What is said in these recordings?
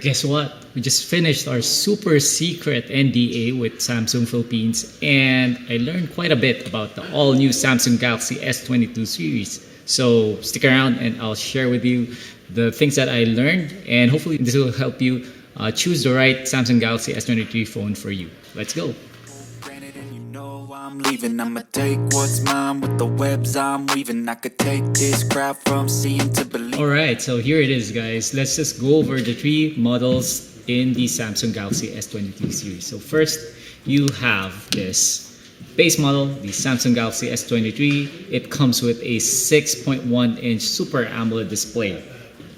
guess what? We just finished our super secret NDA with Samsung Philippines, and I learned quite a bit about the all-new Samsung Galaxy S22 series. So stick around and I'll share with you the things that I learned, and hopefully this will help you choose the right Samsung Galaxy S23 phone for you. Let's go! I'm leaving, I'ma take what's mine with the webs I'm weaving. I could take this crowd from seeing to believe. Alright, so here it is, guys. Let's just go over the three models in the Samsung Galaxy S23 series. So first, you have this base model, the Samsung Galaxy S23. It comes with a 6.1-inch Super AMOLED display.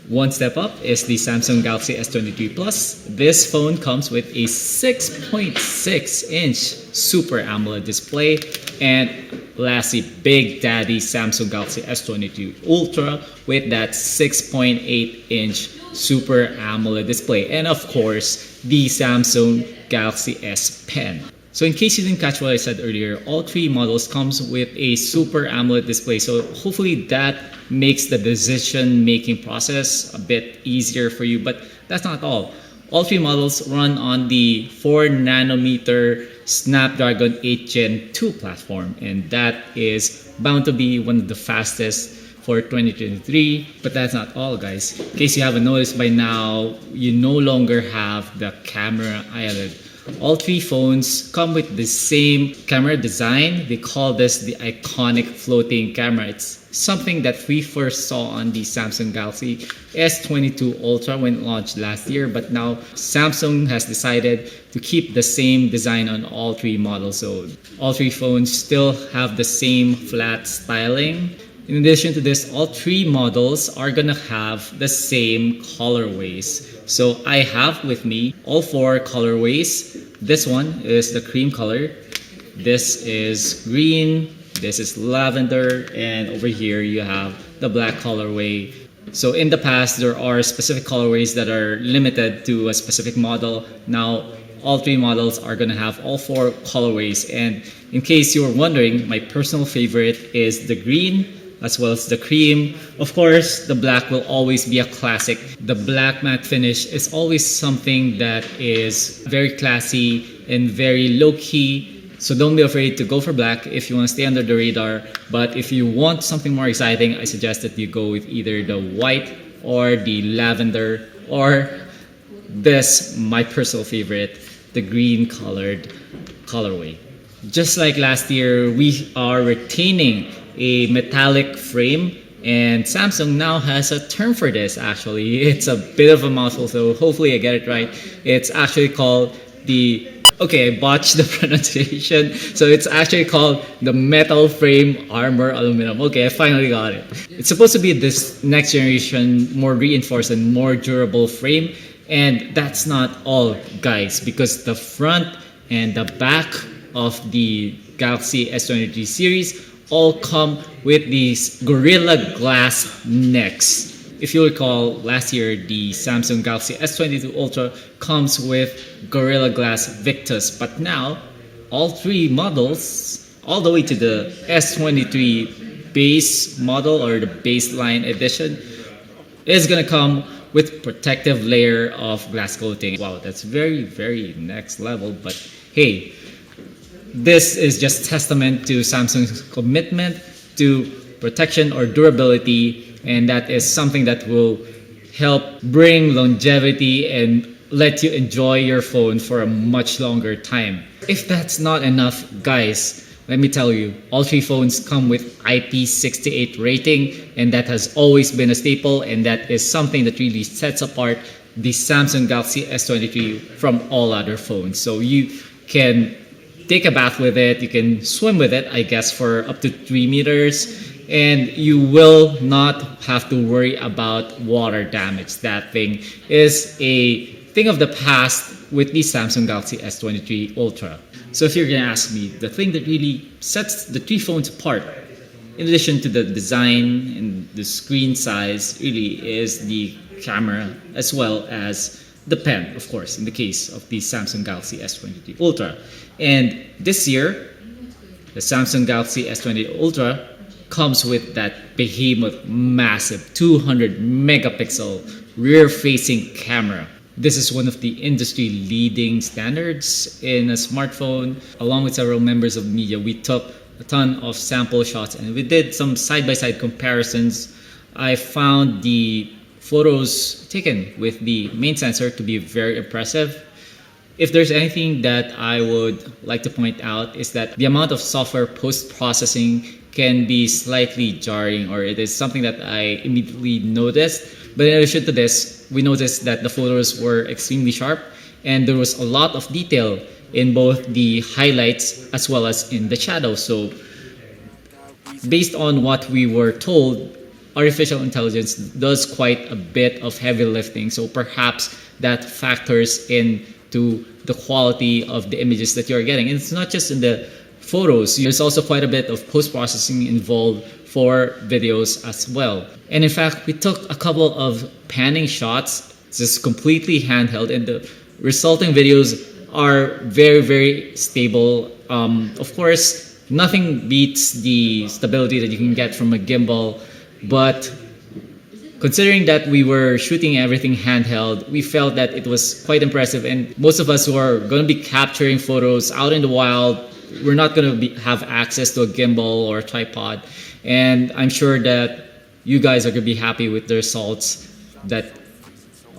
One step up is the Samsung Galaxy S23 Plus. This phone comes with a 6.6-inch Super AMOLED display. And lastly, Big Daddy Samsung Galaxy S23 Ultra with that 6.8-inch Super AMOLED display. And of course, the Samsung Galaxy S Pen. So in case you didn't catch what I said earlier, all three models comes with a Super AMOLED display. So hopefully that makes the decision-making process a bit easier for you. But that's not all. All three models run on the 4nm Snapdragon 8 Gen 2 platform. And that is bound to be one of the fastest for 2023. But that's not all, guys. In case you haven't noticed by now, you no longer have the camera island. All three phones come with the same camera design. They call this the iconic floating camera. It's something that we first saw on the Samsung Galaxy S22 Ultra when it launched last year, but now Samsung has decided to keep the same design on all three models. So all three phones still have the same flat styling. In addition to this, all three models are gonna have the same colorways. So I have with me all four colorways. This one is the cream color. This is green. This is lavender. And over here you have the black colorway. So in the past, there are specific colorways that are limited to a specific model. Now, all three models are gonna have all four colorways. And in case you were wondering, my personal favorite is the green, as well as the cream. Of course, the black will always be a classic. The black matte finish is always something that is very classy and very low-key. So don't be afraid to go for black if you want to stay under the radar. But if you want something more exciting, I suggest that you go with either the white or the lavender, or this, my personal favorite, the green colored colorway. Just like last year, we are retaining a metallic frame, and Samsung now has a term for this. Actually, it's a bit of a mouthful, so hopefully I get it right. It's actually called the, okay, I botched the pronunciation, so it's actually called the metal frame armor aluminum. Okay, I finally got it. It's supposed to be this next generation, more reinforced and more durable frame. And that's not all, guys, because the front and the back of the Galaxy S23 series all come with these Gorilla Glass necks. If you recall, last year the Samsung Galaxy S22 Ultra comes with Gorilla Glass Victus, but now all three models, all the way to the S23 base model or the baseline edition, is gonna come with protective layer of glass coating. Wow, that's very, very next level, but hey, this is just testament to Samsung's commitment to protection or durability, and that is something that will help bring longevity and let you enjoy your phone for a much longer time. If that's not enough, guys, let me tell you, all three phones come with IP68 rating, and that has always been a staple, and that is something that really sets apart the Samsung Galaxy S23 from all other phones. So you can take a bath with it, you can swim with it, I guess, for up to 3 meters, and you will not have to worry about water damage. That thing is a thing of the past with the Samsung Galaxy S23 Ultra. So if you're gonna ask me, the thing that really sets the three phones apart, in addition to the design and the screen size, really is the camera, as well as the pen, of course, in the case of the Samsung Galaxy S23 Ultra. And this year, the Samsung Galaxy S23 Ultra comes with that behemoth, massive 200 megapixel rear-facing camera. This is one of the industry leading standards in a smartphone. Along with several members of the media, we took a ton of sample shots and we did some side-by-side comparisons. I found the photos taken with the main sensor to be very impressive. If there's anything that I would like to point out is that the amount of software post-processing can be slightly jarring, or it is something that I immediately noticed. But in addition to this, we noticed that the photos were extremely sharp and there was a lot of detail in both the highlights as well as in the shadows. So based on what we were told, artificial intelligence does quite a bit of heavy lifting. So perhaps that factors into the quality of the images that you're getting. And it's not just in the photos, there's also quite a bit of post-processing involved for videos as well. And in fact, we took a couple of panning shots, just completely handheld, and the resulting videos are very, very stable. Of course, nothing beats the stability that you can get from a gimbal, but considering that we were shooting everything handheld, we felt that it was quite impressive. And most of us who are going to be capturing photos out in the wild, we're not going to have access to a gimbal or a tripod. And I'm sure that you guys are going to be happy with the results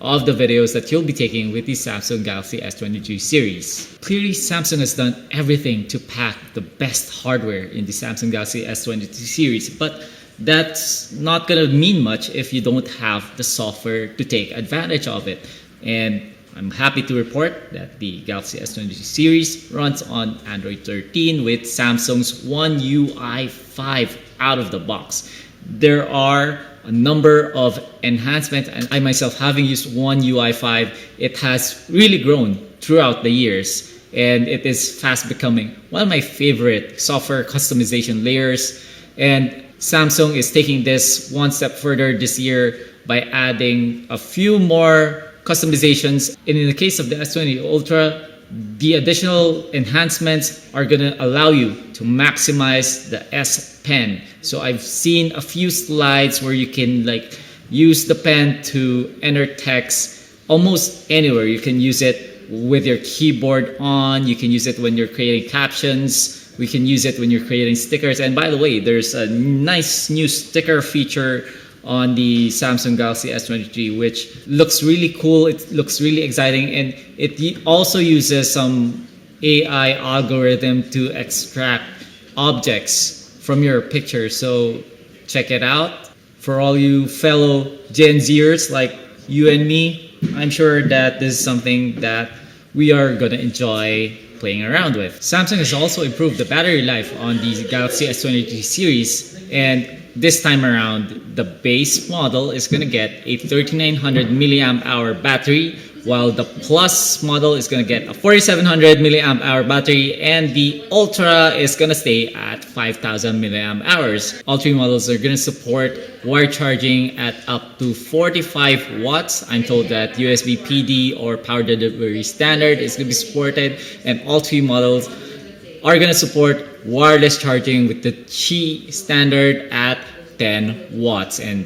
of the videos that you'll be taking with the Samsung Galaxy S23 series. Clearly, Samsung has done everything to pack the best hardware in the Samsung Galaxy S23 series, but that's not going to mean much if you don't have the software to take advantage of it. And I'm happy to report that the Galaxy S23 series runs on Android 13 with Samsung's One UI 5 out of the box. There are a number of enhancements, and I myself, having used One UI 5, it has really grown throughout the years, and it is fast becoming one of my favorite software customization layers. And Samsung is taking this one step further this year by adding a few more customizations. And in the case of the S20 Ultra, the additional enhancements are going to allow you to maximize the S Pen. So I've seen a few slides where you can use the pen to enter text almost anywhere. You can use it with your keyboard on, you can use it when you're creating captions, we can use it when you're creating stickers. And by the way, there's a nice new sticker feature on the Samsung Galaxy S23 which looks really cool, it looks really exciting, and it also uses some AI algorithm to extract objects from your picture. So check it out. For all you fellow Gen Zers like you and me, I'm sure that this is something that we are gonna enjoy playing around with. Samsung has also improved the battery life on the Galaxy S23 series, and this time around, the base model is going to get a 3900 milliamp hour battery, while the Plus model is going to get a 4700 milliamp hour battery, and the Ultra is going to stay at 5000 milliamp hours. All three models are going to support wire charging at up to 45 watts. I'm told that USB PD or power delivery standard is going to be supported, and all three models are going to support wireless charging with the Qi standard at 10 watts, and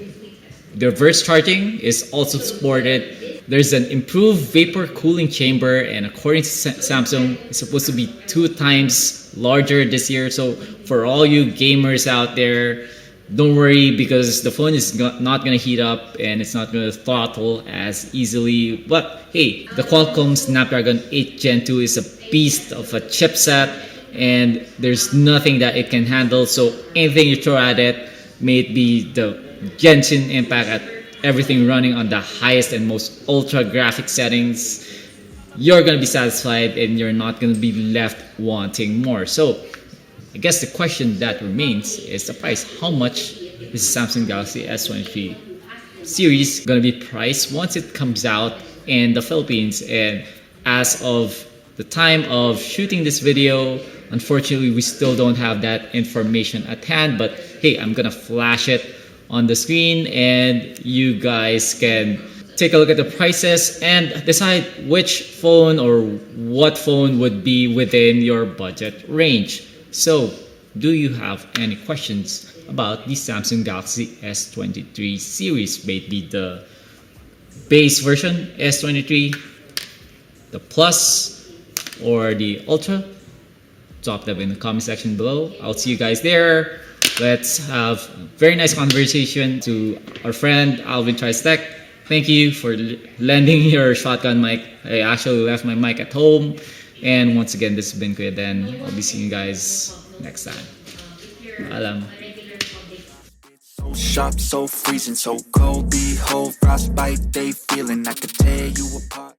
the reverse charging is also supported. There's an improved vapor cooling chamber, and according to Samsung, it's supposed to be 2 times larger this year. So for all you gamers out there, don't worry, because the phone is not going to heat up and it's not going to throttle as easily. But hey, the Qualcomm Snapdragon 8 Gen 2 is a beast of a chipset, and there's nothing that it can handle. So anything you throw at it, may it be the Genshin Impact at everything running on the highest and most ultra graphic settings, you're going to be satisfied and you're not going to be left wanting more. So I guess the question that remains is the price. How much is the Samsung Galaxy S23 series going to be priced once it comes out in the Philippines? And as of the time of shooting this video, unfortunately, we still don't have that information at hand, but hey, I'm gonna flash it on the screen and you guys can take a look at the prices and decide which phone or what phone would be within your budget range. So, do you have any questions about the Samsung Galaxy S23 series, maybe the base version S23, the Plus, or the Ultra? Drop them in the comment section below. I'll see you guys there. Let's have a very nice conversation. To our friend Alvin Tries Tech, thank you for lending your shotgun mic. I actually left my mic at home. And once again, this has been Kuya Den. I'll be seeing you guys next time. Alam. So sharp, so freezing, so cold. Behold, frostbite, they feeling. I could tear you apart.